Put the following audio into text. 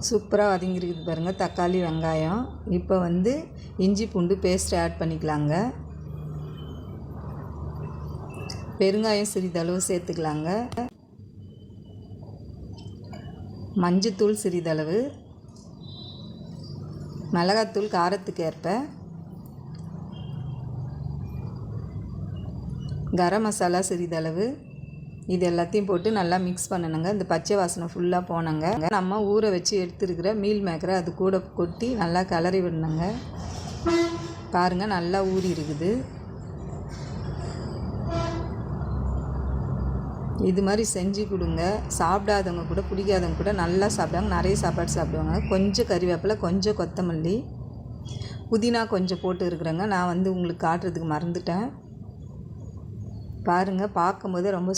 சூப்பராக வதங்கிருக்குது பாருங்கள் தக்காளி வெங்காயம். இப்போ வந்து இஞ்சி பூண்டு பேஸ்ட் ஆட் பண்ணிக்கலாங்க. பெருங்காயம் சிறிதளவு சேர்த்துக்கலாங்க. மஞ்சத்தூள் சிறிதளவு, மிளகாத்தூள் காரத்துக்கு ஏற்ப, கரம் மசாலா சிறிதளவு, இது எல்லாத்தையும் போட்டு நல்லா மிக்ஸ் பண்ணணுங்க. இந்த பச்சை வாசனை ஃபுல்லாக போனங்க. நம்ம ஊற வச்சு எடுத்துருக்கிற மீல் மேக்கரை அது கூட கொட்டி நல்லா கிளறி விடணுங்க. பாருங்கள் நல்லா ஊறி இருக்குது. இது மாதிரி செஞ்சு கொடுங்க. சாப்பிடாதவங்க கூட பிடிக்காதவங்க கூட நல்லா சாப்பிடுவாங்க. நிறைய சாப்பாடு சாப்பிடுவாங்க. கொஞ்சம் கறிவேப்பிலை, கொஞ்சம் கொத்தமல்லி, புதினா கொஞ்சம் போட்டு இருக்கிறேங்க. நான் வந்து உங்களுக்கு காட்டுறதுக்கு மறந்துட்டேன். பாருங்கள் பார்க்கும்போது ரொம்ப